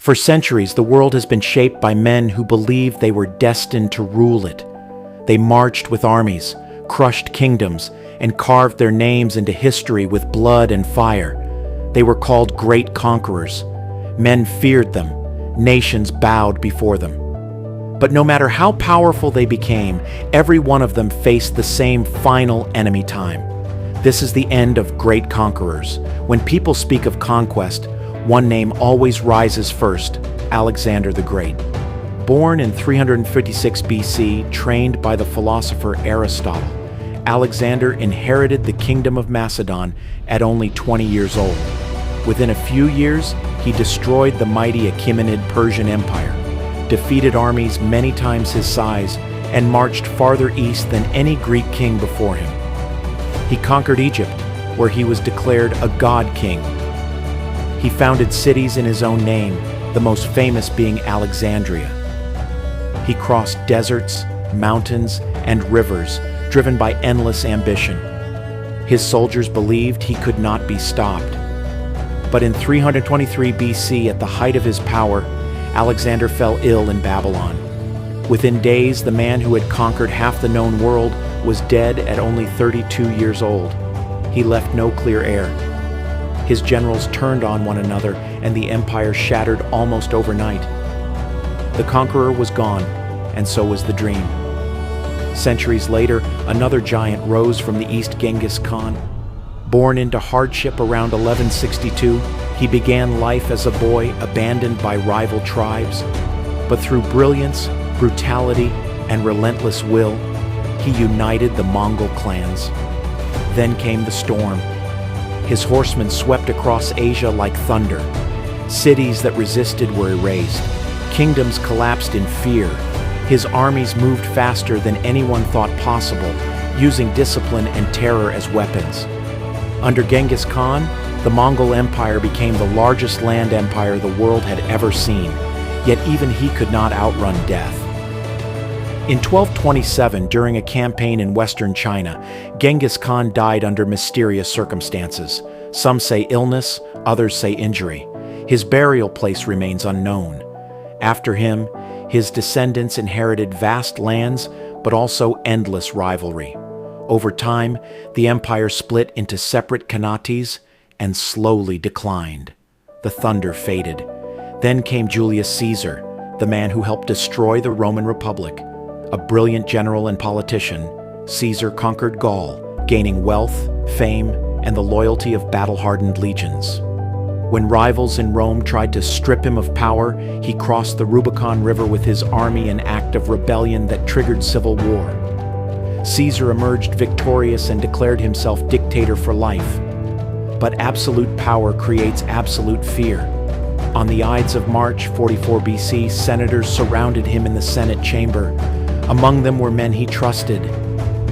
For centuries, the world has been shaped by men who believed they were destined to rule it. They marched with armies, crushed kingdoms, and carved their names into history with blood and fire. They were called great conquerors. Men feared them. Nations bowed before them. But no matter how powerful they became, every one of them faced the same final enemy time. This is the end of great conquerors. When people speak of conquest, one name always rises first: Alexander the Great. Born in 356 BC, trained by the philosopher Aristotle, Alexander inherited the kingdom of Macedon at only 20 years old. Within a few years, he destroyed the mighty Achaemenid Persian Empire, defeated armies many times his size, and marched farther east than any Greek king before him. He conquered Egypt, where he was declared a god king. He founded cities in his own name, the most famous being Alexandria. He crossed deserts, mountains, and rivers, driven by endless ambition. His soldiers believed he could not be stopped. But in 323 BC, at the height of his power, Alexander fell ill in Babylon. Within days, the man who had conquered half the known world was dead at only 32 years old. He left no clear heir. His generals turned on one another, and the empire shattered almost overnight. The conqueror was gone, and so was the dream. Centuries later, another giant rose from the east, Genghis Khan. Born into hardship around 1162, he began life as a boy abandoned by rival tribes. But through brilliance, brutality, and relentless will, he united the Mongol clans. Then came the storm. His horsemen swept across Asia like thunder. Cities that resisted were erased. Kingdoms collapsed in fear. His armies moved faster than anyone thought possible, using discipline and terror as weapons. Under Genghis Khan, the Mongol Empire became the largest land empire the world had ever seen, yet even he could not outrun death. In 1227, during a campaign in western China, Genghis Khan died under mysterious circumstances. Some say illness, others say injury. His burial place remains unknown. After him, his descendants inherited vast lands, but also endless rivalry. Over time, the empire split into separate khanates and slowly declined. The thunder faded. Then came Julius Caesar, the man who helped destroy the Roman Republic. A brilliant general and politician, Caesar conquered Gaul, gaining wealth, fame, and the loyalty of battle-hardened legions. When rivals in Rome tried to strip him of power, he crossed the Rubicon River with his army, an act of rebellion that triggered civil war. Caesar emerged victorious and declared himself dictator for life. But absolute power creates absolute fear. On the Ides of March 44 BC, senators surrounded him in the Senate chamber. Among them were men he trusted.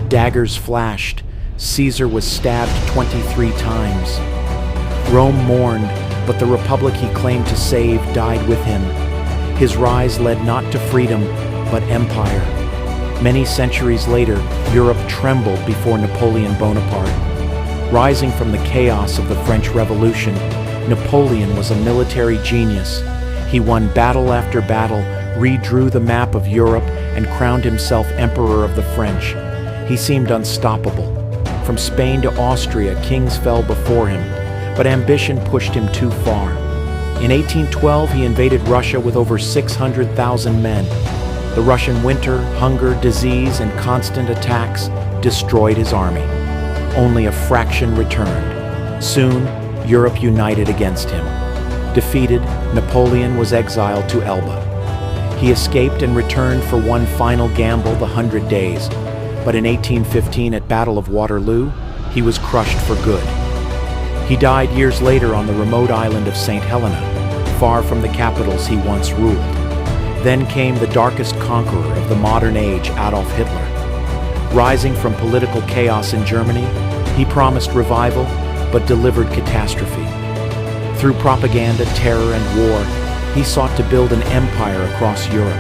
Daggers flashed. Caesar was stabbed 23 times. Rome mourned, but the republic he claimed to save died with him. His rise led not to freedom, but empire. Many centuries later, Europe trembled before Napoleon Bonaparte. Rising from the chaos of the French Revolution, Napoleon was a military genius. He won battle after battle, redrew the map of Europe, and crowned himself Emperor of the French. He seemed unstoppable. From Spain to Austria, kings fell before him, but ambition pushed him too far. In 1812, he invaded Russia with over 600,000 men. The Russian winter, hunger, disease, and constant attacks destroyed his army. Only a fraction returned. Soon, Europe united against him. Defeated, Napoleon was exiled to Elba. He escaped and returned for one final gamble, the 100 Days. But in 1815, at Battle of Waterloo, he was crushed for good. He died years later on the remote island of St. Helena, far from the capitals he once ruled. Then came the darkest conqueror of the modern age, Adolf Hitler. Rising from political chaos in Germany, he promised revival, but delivered catastrophe. Through propaganda, terror, and war, he sought to build an empire across Europe.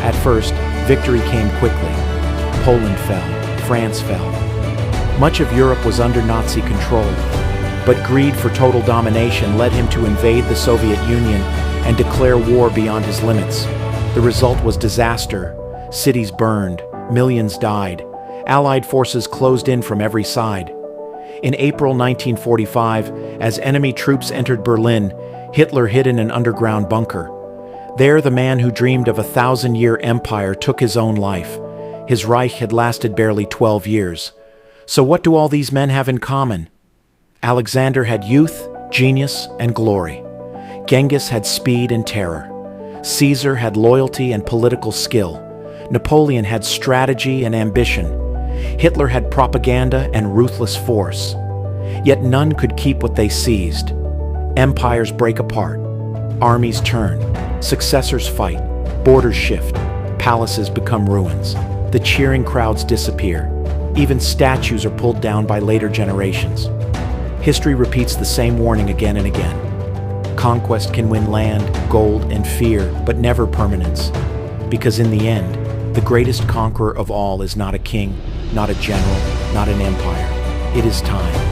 At first, victory came quickly. Poland fell, France fell. Much of Europe was under Nazi control, but greed for total domination led him to invade the Soviet Union and declare war beyond his limits. The result was disaster. Cities burned, millions died. Allied forces closed in from every side. In April 1945, as enemy troops entered Berlin, Hitler hid in an underground bunker. There, the man who dreamed of a 1,000-year empire took his own life. His Reich had lasted barely 12 years. So what do all these men have in common? Alexander had youth, genius, and glory. Genghis had speed and terror. Caesar had loyalty and political skill. Napoleon had strategy and ambition. Hitler had propaganda and ruthless force. Yet none could keep what they seized. Empires break apart. Armies turn. Successors fight. Borders shift. Palaces become ruins. The cheering crowds disappear. Even statues are pulled down by later generations. History repeats the same warning again and again. Conquest can win land, gold, and fear, but never permanence. Because in the end, the greatest conqueror of all is not a king, not a general, not an empire. It is time.